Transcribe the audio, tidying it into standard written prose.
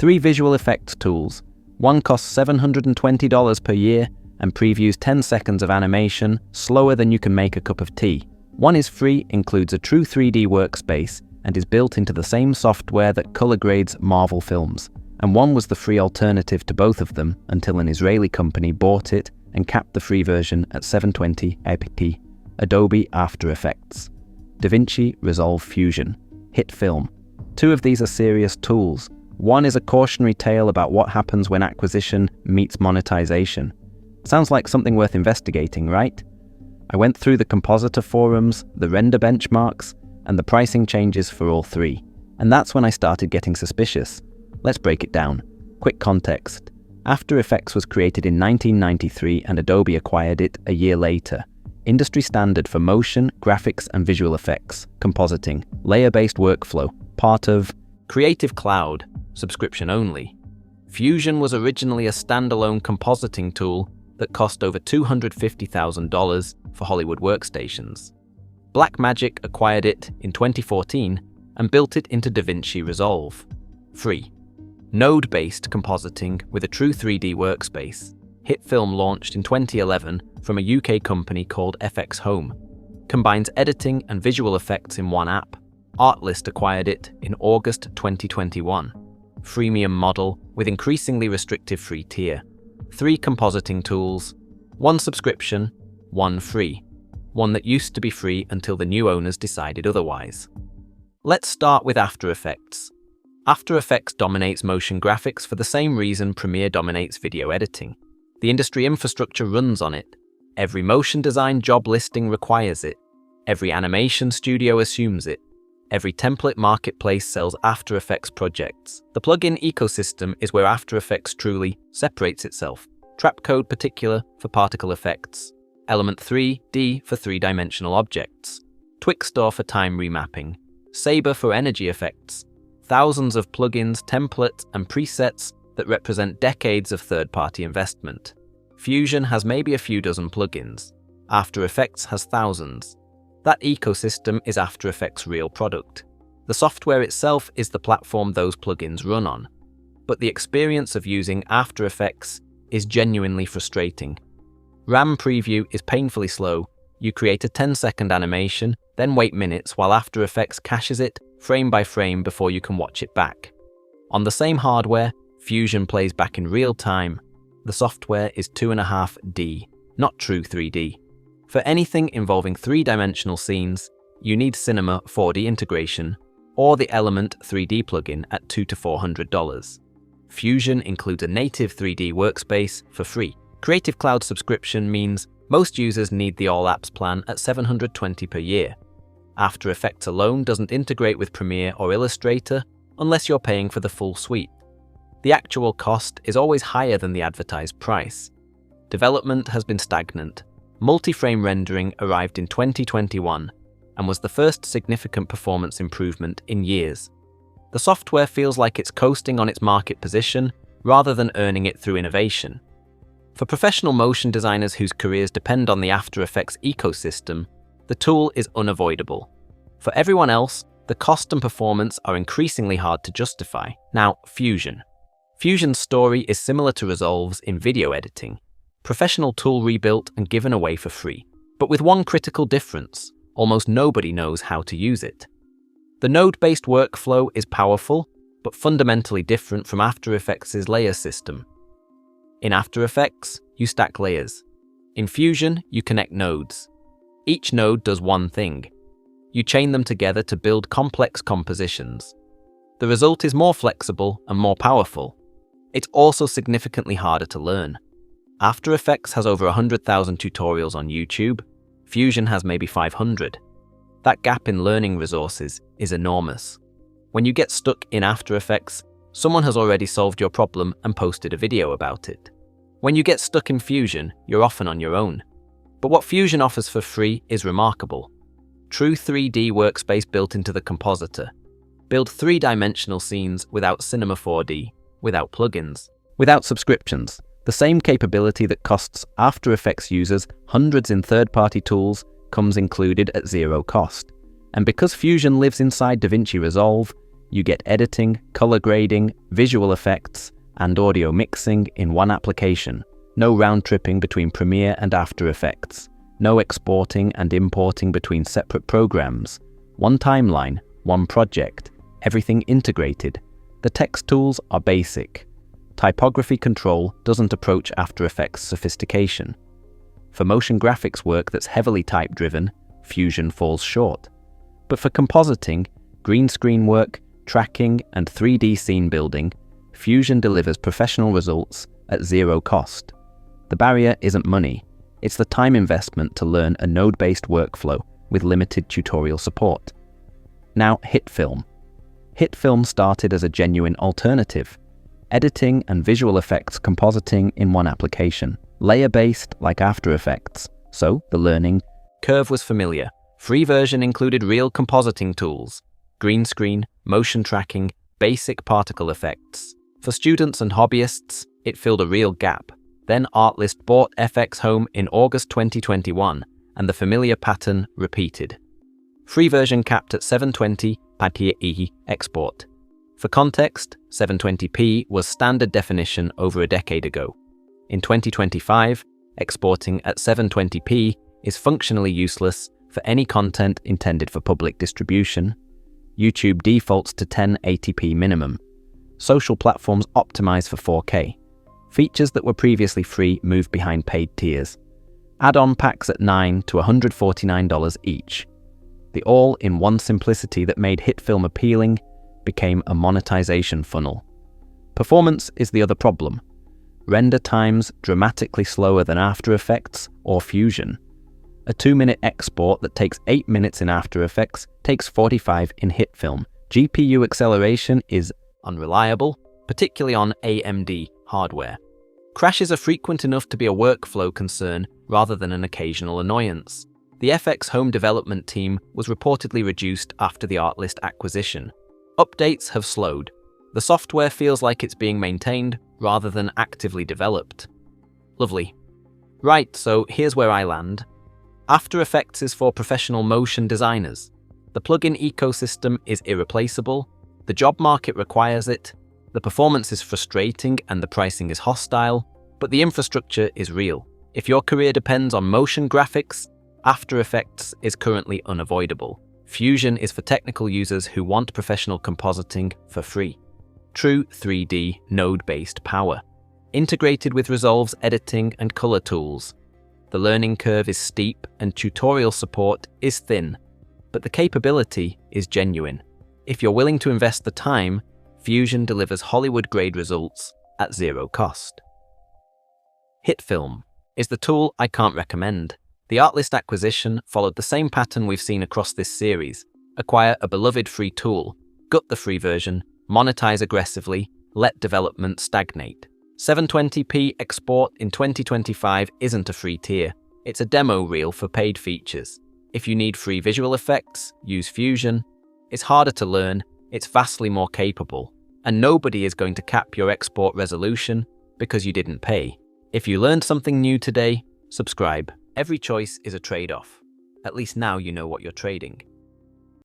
3 visual effects tools. One costs $720 per year and previews 10 seconds of animation, slower than you can make a cup of tea. One is free, includes a true 3D workspace, and is built into the same software that color grades Marvel films. And one was the free alternative to both of them until an Israeli company bought it and capped the free version at $720p. Adobe After Effects, Davinci Resolve Fusion, Hitfilm. 2 of these are serious tools. One is a cautionary tale about what happens when acquisition meets monetization. Sounds like something worth investigating, right? I went through the compositor forums, the render benchmarks, and the pricing changes for all 3. And that's when I started getting suspicious. Let's break it down. Quick context. After Effects was created in 1993 and Adobe acquired it a year later. Industry standard for motion, graphics, and visual effects, compositing, layer-based workflow, part of Creative Cloud, subscription only. Fusion was originally a standalone compositing tool that cost over $250,000 for Hollywood workstations. Blackmagic acquired it in 2014 and built it into Davinci Resolve. Free. Node-based compositing with a true 3D workspace. Hitfilm launched in 2011 from a UK company called FX Home. Combines editing and visual effects in one app. Artlist acquired it in August 2021. Freemium model with increasingly restrictive free tier. 3 compositing tools. 1 subscription, 1 free. One that used to be free until the new owners decided otherwise. Let's start with After Effects. After Effects dominates motion graphics for the same reason Premiere dominates video editing. The industry infrastructure runs on it. Every motion design job listing requires it. Every animation studio assumes it. Every template marketplace sells After Effects projects. The plugin ecosystem is where After Effects truly separates itself. Trapcode Particular for particle effects. Element 3D for 3-dimensional objects. Twixtor for time remapping. Saber for energy effects. Thousands of plugins, templates, and presets that represent decades of third-party investment. Fusion has maybe a few dozen plugins. After Effects has thousands. That ecosystem is After Effects' real product. The software itself is the platform those plugins run on. But the experience of using After Effects is genuinely frustrating. RAM preview is painfully slow. You create a 10-second animation, then wait minutes while After Effects caches it frame by frame before you can watch it back. On the same hardware, Fusion plays back in real time. The software is 2.5D, not true 3D. For anything involving 3-dimensional scenes, you need Cinema 4D integration or the Element 3D plugin at $200 to $400. Fusion includes a native 3D workspace for free. Creative Cloud subscription means most users need the All Apps plan at $720 per year. After Effects alone doesn't integrate with Premiere or Illustrator unless you're paying for the full suite. The actual cost is always higher than the advertised price. Development has been stagnant. Multi-frame rendering arrived in 2021 and was the first significant performance improvement in years. The software feels like it's coasting on its market position rather than earning it through innovation. For professional motion designers whose careers depend on the After Effects ecosystem, the tool is unavoidable. For everyone else, the cost and performance are increasingly hard to justify. Now, Fusion. Fusion's story is similar to Resolve's in video editing. Professional tool rebuilt and given away for free. But with one critical difference: almost nobody knows how to use it. The node-based workflow is powerful, but fundamentally different from After Effects' layer system. In After Effects, you stack layers. In Fusion, you connect nodes. Each node does one thing. You chain them together to build complex compositions. The result is more flexible and more powerful. It's also significantly harder to learn. After Effects has over 100,000 tutorials on YouTube. Fusion has maybe 500. That gap in learning resources is enormous. When you get stuck in After Effects, someone has already solved your problem and posted a video about it. When you get stuck in Fusion, you're often on your own. But what Fusion offers for free is remarkable. True 3D workspace built into the compositor. Build 3-dimensional scenes without Cinema 4D, without plugins, without subscriptions. The same capability that costs After Effects users hundreds in third-party tools comes included at zero cost. And because Fusion lives inside Davinci Resolve, You get editing, color grading, visual effects, and audio mixing in one application. No round-tripping between Premiere and After Effects. No exporting and importing between separate programs. One timeline, one project, everything integrated. The text tools are basic. Typography control doesn't approach After Effects sophistication. For motion graphics work that's heavily type-driven, Fusion falls short. But for compositing, green screen work, tracking, and 3D scene building, Fusion delivers professional results at zero cost. The barrier isn't money, it's the time investment to learn a node-based workflow with limited tutorial support. Now, Hitfilm. Hitfilm started as a genuine alternative. Editing and visual effects compositing in one application. Layer-based like After Effects, so the learning curve was familiar. Free version included real compositing tools, green screen, motion tracking, basic particle effects. For students and hobbyists, it filled a real gap. Then Artlist bought FX Home in August 2021, and the familiar pattern repeated. Free version capped at 720p export. For context, 720p was standard definition over a decade ago. In 2025, exporting at 720p is functionally useless for any content intended for public distribution. YouTube defaults to 1080p minimum. Social platforms optimize for 4K. Features that were previously free move behind paid tiers. Add-on packs at $9 to $149 each. The all-in-one simplicity that made Hitfilm appealing became a monetization funnel. Performance is the other problem. Render times dramatically slower than After Effects or Fusion. A 2-minute export that takes 8 minutes in After Effects takes 45 in Hitfilm. GPU acceleration is unreliable, particularly on AMD hardware. Crashes are frequent enough to be a workflow concern rather than an occasional annoyance. The FX Home development team was reportedly reduced after the Artlist acquisition. Updates have slowed. The software feels like it's being maintained rather than actively developed. Lovely. Right, so here's where I land. After Effects is for professional motion designers. The plugin ecosystem is irreplaceable. The job market requires it. The performance is frustrating and the pricing is hostile, but the infrastructure is real. If your career depends on motion graphics, After Effects is currently unavoidable. Fusion is for technical users who want professional compositing for free. True 3D node-based power. Integrated with Resolve's editing and color tools. The learning curve is steep and tutorial support is thin, but the capability is genuine. If you're willing to invest the time, Fusion delivers Hollywood-grade results at zero cost. Hitfilm is the tool I can't recommend. The Artlist acquisition followed the same pattern we've seen across this series. Acquire a beloved free tool, gut the free version, monetize aggressively, let development stagnate. 720p export in 2025 isn't a free tier. It's a demo reel for paid features. If you need free visual effects, use Fusion. It's harder to learn, it's vastly more capable, and nobody is going to cap your export resolution because you didn't pay. If you learned something new today, subscribe. Every choice is a trade-off. At least now you know what you're trading.